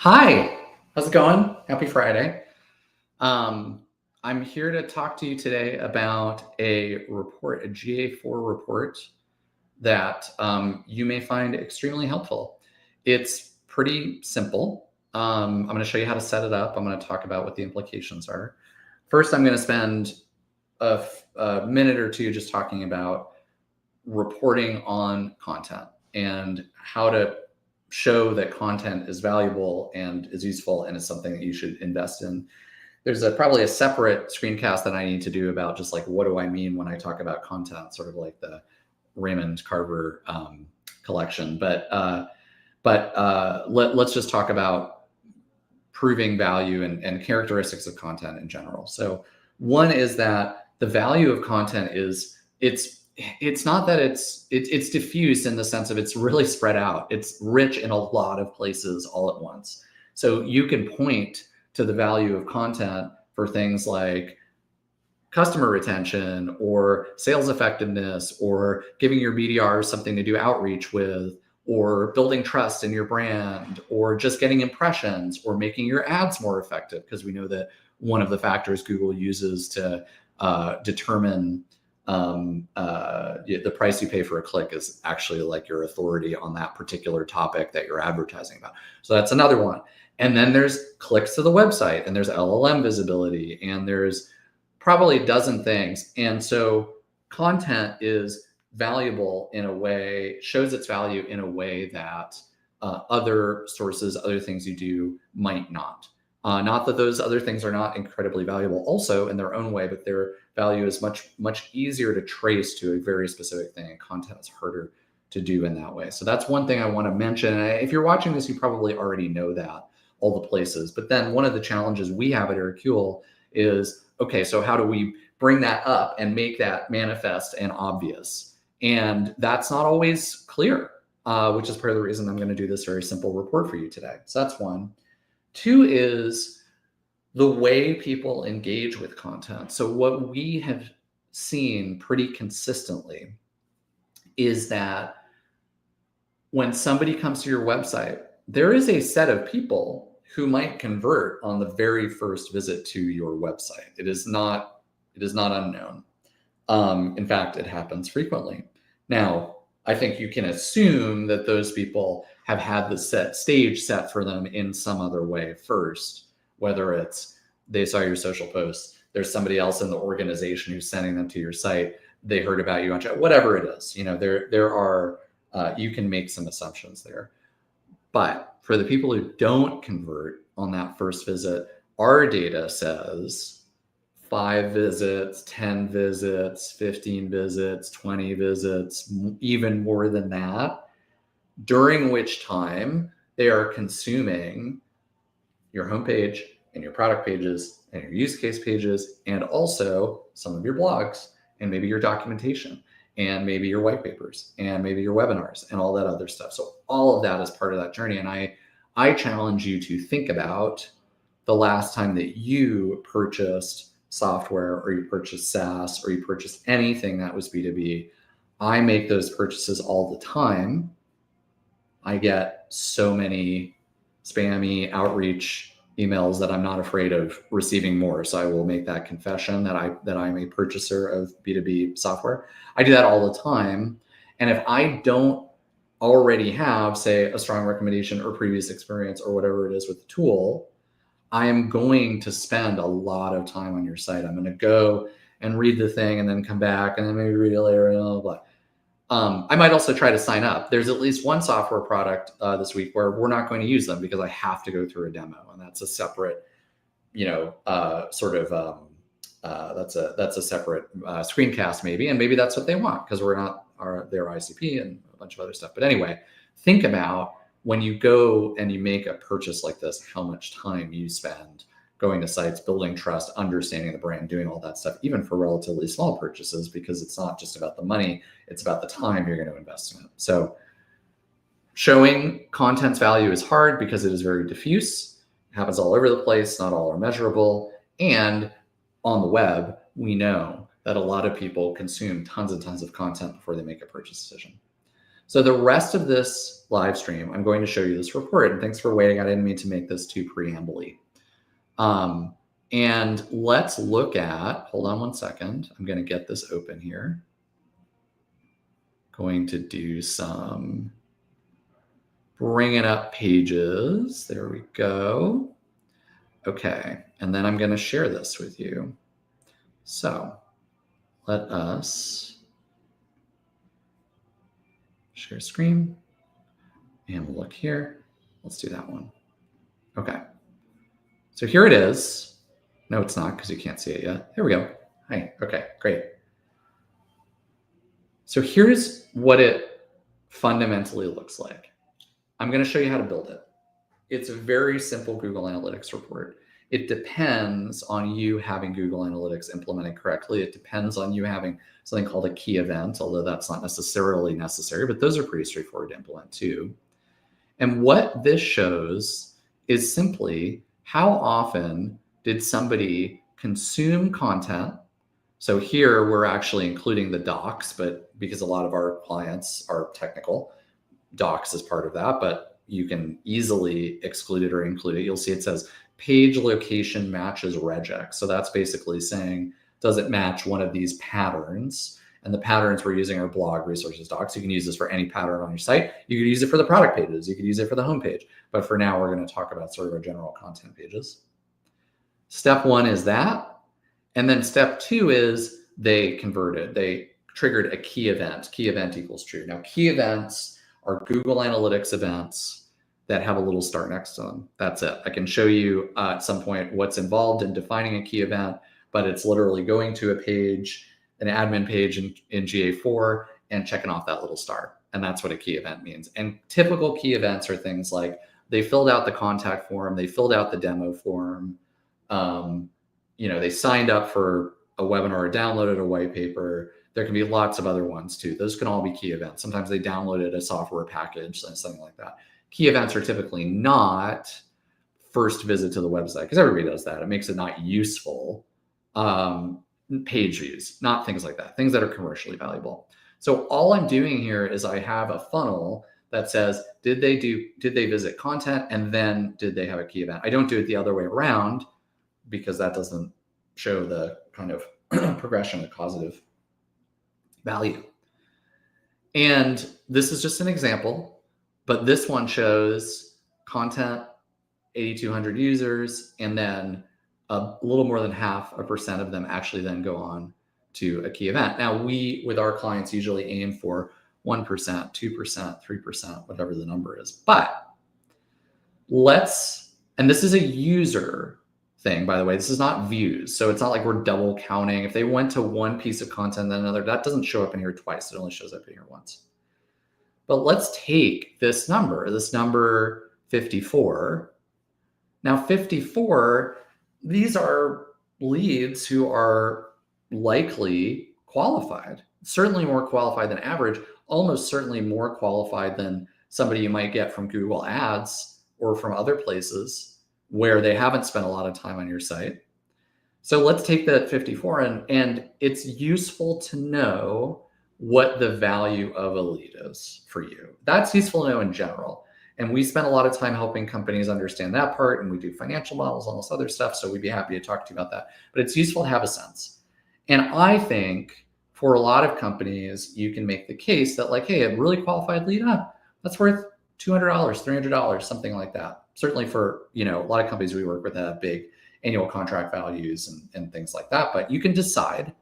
Hi, how's it going? Happy Friday. Um, I'm here to talk to you today about a report, a GA4 report that you may find extremely helpful. It's pretty simple. I'm going to show you how to set it up. I'm going to talk about what the implications are. First, I'm going to spend a minute or two just talking about reporting on content and how to show that content is valuable and is useful and is something that you should invest in. There's probably a separate screencast that I need to do about just like, what do I mean when I talk about content, sort of like the Raymond Carver collection. Let's just talk about proving value and characteristics of content in general. So one is that the value of content is it's not that it's diffuse in the sense of it's really spread out. It's rich in a lot of places all at once. So you can point to the value of content for things like customer retention or sales effectiveness or giving your BDRs something to do outreach with, or building trust in your brand, or just getting impressions, or making your ads more effective, because we know that one of the factors Google uses to determine the price you pay for a click is actually like your authority on that particular topic that you're advertising about. So that's another one. And then there's clicks to the website, and there's LLM visibility, and there's probably a dozen things. And so content is valuable in a way, shows its value in a way that other sources, other things you do might not. Not that those other things are not incredibly valuable also in their own way, but their value is much easier to trace to a very specific thing, and content is harder to do in that way. So that's one thing I want to mention. And if you're watching this, you probably already know that, all the places. But then one of the challenges we have at Hercule is, okay, so how do we bring that up and make that manifest and obvious? And that's not always clear, which is part of the reason I'm going to do this very simple report for you today. So that's one. Two is the way people engage with content. So what we have seen pretty consistently is that when somebody comes to your website, there is a set of people who might convert on the very first visit to your website. It is not unknown. In fact, it happens frequently. Now, I think you can assume that those people have had the stage set for them in some other way first, whether it's they saw your social posts, there's somebody else in the organization who's sending them to your site, they heard about you on chat, whatever it is. There are you can make some assumptions there. But for the people who don't convert on that first visit, our data says 5 visits, 10 visits, 15 visits, 20 visits, even more than that, during which time they are consuming your homepage and your product pages and your use case pages, and also some of your blogs and maybe your documentation and maybe your white papers and maybe your webinars and all that other stuff. So all of that is part of that journey. And I challenge you to think about the last time that you purchased software, or you purchased SaaS, or you purchased anything that was B2B. I make those purchases all the time. I get so many spammy outreach emails that I'm not afraid of receiving more. So I will make that confession that I'm a purchaser of B2B software. I do that all the time. And if I don't already have, say, a strong recommendation or previous experience or whatever it is with the tool, I am going to spend a lot of time on your site. I'm going to go and read the thing and then come back and then maybe read it later and blah, blah, blah. I might also try to sign up. There's at least one software product this week where we're not going to use them because I have to go through a demo, and that's a separate, that's a separate screencast maybe, and maybe that's what they want because we're not their ICP and a bunch of other stuff. But anyway, think about when you go and you make a purchase like this, how much time you spend going to sites, building trust, understanding the brand, doing all that stuff, even for relatively small purchases, because it's not just about the money, it's about the time you're going to invest in it. So showing content's value is hard because it is very diffuse. It happens all over the place. Not all are measurable. And on the web, we know that a lot of people consume tons and tons of content before they make a purchase decision. So the rest of this live stream, I'm going to show you this report. And thanks for waiting. I didn't mean to make this too preamble-y. And let's look at, hold on one second. I'm going to get this open here. Going to do some bringing up pages. There we go. Okay. And then I'm going to share this with you. So let us share screen and we'll look here. Let's do that one. Okay. So here it is. No, it's not because you can't see it yet. Here we go. Hi. Okay, great. So here's what it fundamentally looks like. I'm going to show you how to build it. It's a very simple Google Analytics report. It depends on you having Google Analytics implemented correctly. It depends on you having something called a key event, although that's not necessarily necessary, but those are pretty straightforward to implement too. And what this shows is simply how often did somebody consume content. So here we're actually including the docs, but because a lot of our clients are technical, docs is part of that, but you can easily exclude it or include it. You'll see it says page location matches regex. So that's basically saying, does it match one of these patterns? And the patterns we're using are blog resources docs. You can use this for any pattern on your site. You could use it for the product pages. You could use it for the homepage. But for now, we're going to talk about sort of our general content pages. Step one is that. And then step two is they converted. They triggered a key event. Key event equals true. Now, key events are Google Analytics events that have a little star next to them. That's it. I can show you at some point what's involved in defining a key event, but it's literally going to a page, an admin page in GA4 and checking off that little star. And that's what a key event means. And typical key events are things like they filled out the contact form, they filled out the demo form, they signed up for a webinar or downloaded a white paper. There can be lots of other ones too. Those can all be key events. Sometimes they downloaded a software package, something like that. Key events are typically not first visit to the website because everybody does that. It makes it not useful. Page views, not things like that, things that are commercially valuable. So all I'm doing here is I have a funnel that says, did they visit content? And then did they have a key event? I don't do it the other way around because that doesn't show the kind of progression of causative value. And this is just an example, but this one shows content, 8,200 users, and then a little more than 0.5% of them actually then go on to a key event. Now, we, with our clients, usually aim for 1%, 2%, 3%, whatever the number is. But and this is a user thing, by the way. This is not views. So it's not like we're double counting. If they went to one piece of content, then another, that doesn't show up in here twice. It only shows up in here once. But let's take this number 54. Now, 54, these are leads who are likely qualified, certainly more qualified than average, almost certainly more qualified than somebody you might get from Google Ads or from other places where they haven't spent a lot of time on your site. So let's take that 54 and it's useful to know what the value of a lead is for you. That's useful to know in general. And we spend a lot of time helping companies understand that part, and we do financial models, all this other stuff. So we'd be happy to talk to you about that. But it's useful to have a sense. And I think for a lot of companies, you can make the case that like, hey, a really qualified lead, that's worth $200, $300, something like that. Certainly for, a lot of companies we work with have big annual contract values and things like that. But you can decide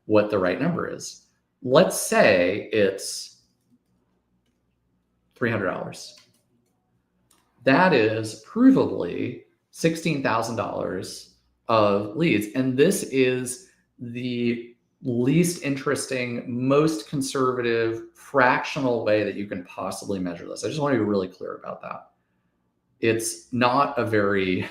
what the right number is. Let's say it's $300. That is provably $16,000 of leads. And this is the least interesting, most conservative, fractional way that you can possibly measure this. I just want to be really clear about that. It's not a very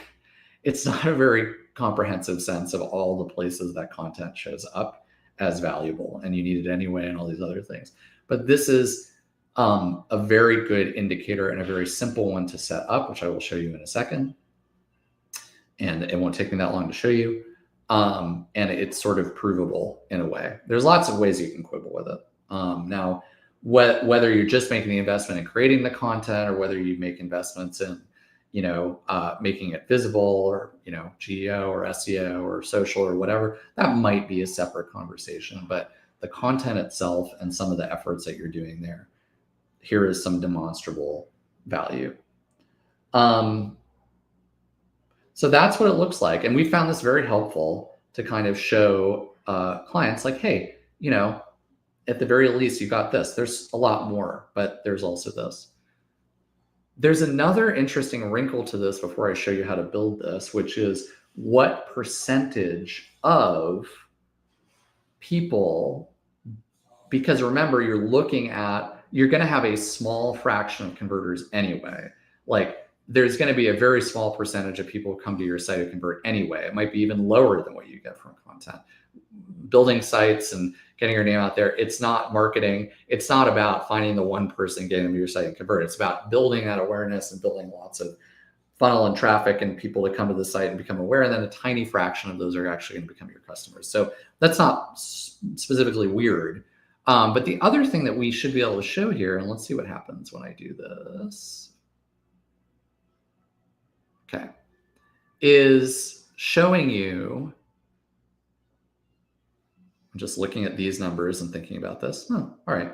comprehensive sense of all the places that content shows up as valuable, and you need it anyway, and all these other things. But this is a very good indicator and a very simple one to set up, which I will show you in a second. And it won't take me that long to show you. And it's sort of provable in a way. There's lots of ways you can quibble with it. Now, whether you're just making the investment in creating the content, or whether you make investments in, making it visible, or, GEO or SEO or social or whatever, that might be a separate conversation. But the content itself and some of the efforts that you're doing there, here is some demonstrable value. So that's what it looks like. And we found this very helpful to kind of show clients like, hey, at the very least, you got this. There's a lot more, but there's also this. There's another interesting wrinkle to this before I show you how to build this, which is what percentage of people, because remember, you're going to have a small fraction of converters anyway. Like, there's going to be a very small percentage of people who come to your site who convert anyway. It might be even lower than what you get from content. Building sites and getting your name out there, it's not marketing. It's not about finding the one person, getting them to your site and convert. It's about building that awareness and building lots of funnel and traffic and people to come to the site and become aware. And then a tiny fraction of those are actually going to become your customers. So that's not specifically weird. But the other thing that we should be able to show here, and let's see what happens when I do this. Okay, is showing you, I'm just looking at these numbers and thinking about this. All right.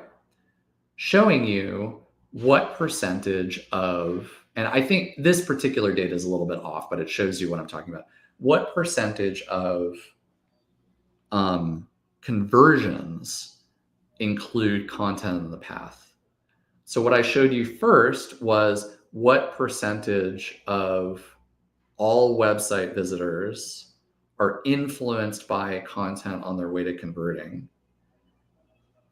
Showing you what percentage of, and I think this particular data is a little bit off, but it shows you what I'm talking about. What percentage of conversions include content in the path? So what I showed you first was what percentage of all website visitors are influenced by content on their way to converting.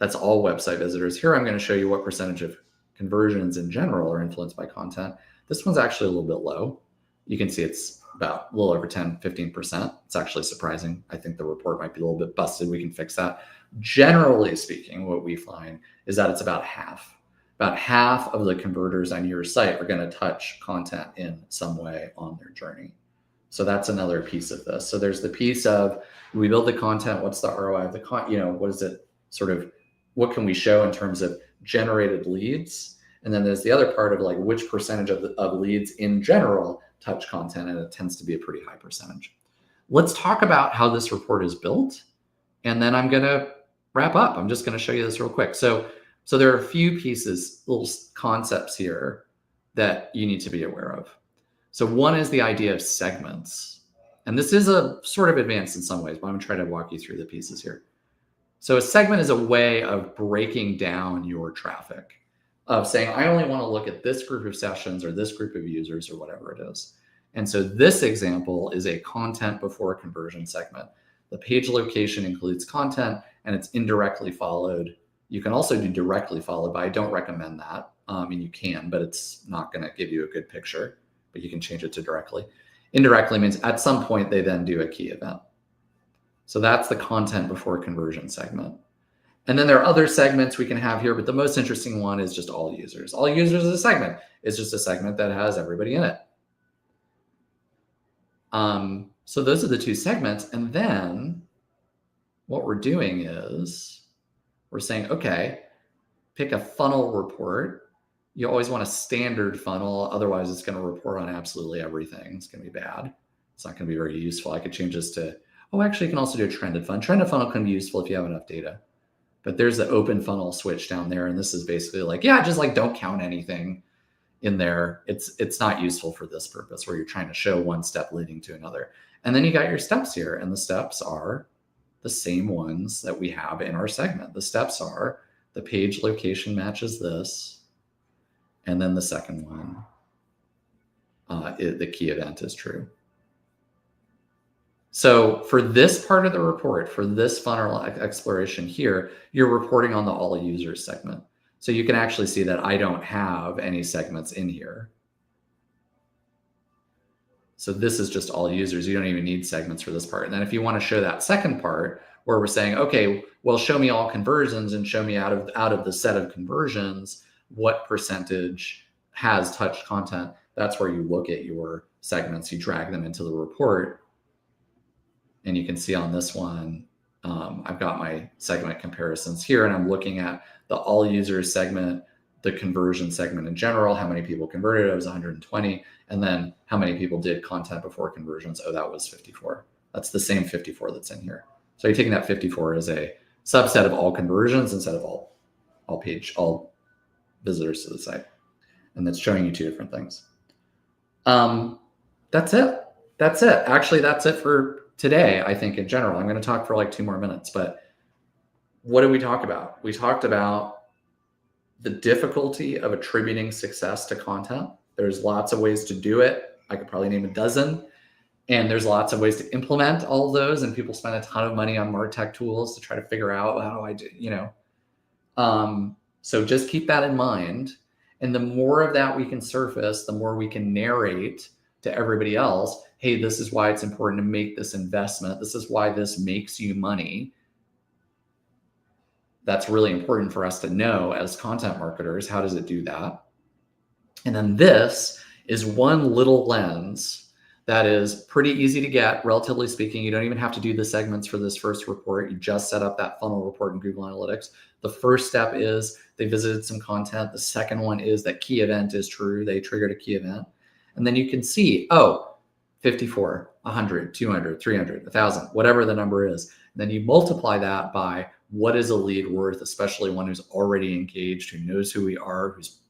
That's all website visitors. Here I'm going to show you what percentage of conversions in general are influenced by content. This one's actually a little bit low. You can see it's about a little over 10, 15%. It's actually surprising. I think the report might be a little bit busted. We can fix that. Generally speaking, what we find is that it's about half. About half of the converters on your site are going to touch content in some way on their journey. So that's another piece of this. So there's the piece of, we build the content, what's the ROI of the content, what is it sort of, what can we show in terms of generated leads? And then there's the other part of like which percentage of leads in general touch content, and it tends to be a pretty high percentage. Let's talk about how this report is built, and then I'm going to wrap up. I'm just going to show you this real quick. So there are a few pieces, little concepts here that you need to be aware of. So one is the idea of segments. And this is a sort of advanced in some ways, but I'm going to try to walk you through the pieces here. So a segment is a way of breaking down your traffic, of saying, I only want to look at this group of sessions or this group of users or whatever it is. And so this example is a content before conversion segment. The page location includes content and it's indirectly followed. You can also do directly followed, but I don't recommend that. And you can, but it's not going to give you a good picture, but you can change it to directly. Indirectly means at some point they then do a key event. So that's the content before conversion segment. And then there are other segments we can have here, but the most interesting one is just all users. All users is a segment. It's just a segment that has everybody in it. So those are the two segments. And then what we're doing is we're saying, okay, pick a funnel report. You always want a standard funnel. Otherwise, it's going to report on absolutely everything. It's going to be bad. It's not going to be very useful. I could change this to, actually, you can also do a trended funnel. Trended funnel can be useful if you have enough data. But there's the open funnel switch down there. And this is basically like, just like don't count anything in there. It's not useful for this purpose where you're trying to show one step leading to another. And then you got your steps here. And the steps are the same ones that we have in our segment. The steps are the page location matches this. And then the second one, the key event is true. So for this part of the report, for this funnel exploration here, you're reporting on the all users segment. So you can actually see that I don't have any segments in here. So this is just all users. You don't even need segments for this part. And then if you want to show that second part where we're saying, okay, well, show me all conversions and show me out of the set of conversions, what percentage has touched content. That's where you look at your segments, you drag them into the report. And you can see on this one, I've got my segment comparisons here, and I'm looking at the all users segment, the conversion segment in general, how many people converted, it was 120, and then how many people did content before conversions, oh, that was 54. That's the same 54 that's in here. So you're taking that 54 as a subset of all conversions instead of all visitors to the site. And that's showing you two different things. That's it. Actually, that's it for today, I think, in general. I'm going to talk for like 2 more minutes, but what did we talk about? We talked about the difficulty of attributing success to content. There's lots of ways to do it. I could probably name a dozen. And there's lots of ways to implement all of those. And people spend a ton of money on MarTech tools to try to figure out how do I do, So just keep that in mind. And the more of that we can surface, the more we can narrate to everybody else, hey, this is why it's important to make this investment. This is why this makes you money. That's really important for us to know as content marketers. How does it do that? And then this is one little lens that is pretty easy to get, relatively speaking. You don't even have to do the segments for this first report. You just set up that funnel report in Google Analytics. The first step is they visited some content. The second one is that key event is true. They triggered a key event. And then you can see, 54, 100, 200, 300, 1,000, whatever the number is. And then you multiply that by what is a lead worth, especially one who's already engaged, who knows who we are, who's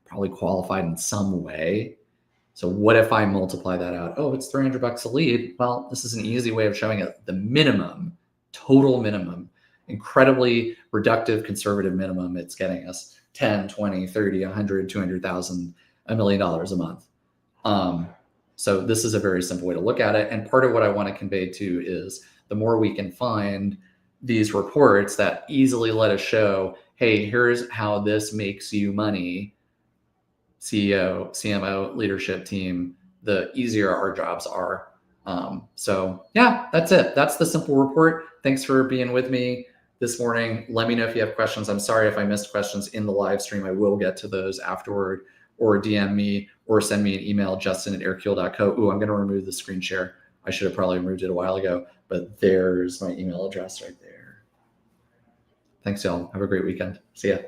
probably qualified in some way. So what if I multiply that out? Oh, it's $300 a lead. Well, this is an easy way of showing it. The minimum, total minimum, incredibly reductive, conservative minimum. It's getting us 10, 20, 30, 100, 200,000, $1 million a month. So this is a very simple way to look at it. And part of what I want to convey too is the more we can find these reports that easily let us show, hey, here's how this makes you money, CEO, CMO, leadership team, the easier our jobs are. So yeah, that's it. That's the simple report. Thanks for being with me this morning. Let me know if you have questions. I'm sorry if I missed questions in the live stream. I will get to those afterward, or DM me or send me an email, justin@airkill.co. Ooh, I'm going to remove the screen share. I should have probably removed it a while ago, but there's my email address right there. Thanks, y'all. Have a great weekend. See ya.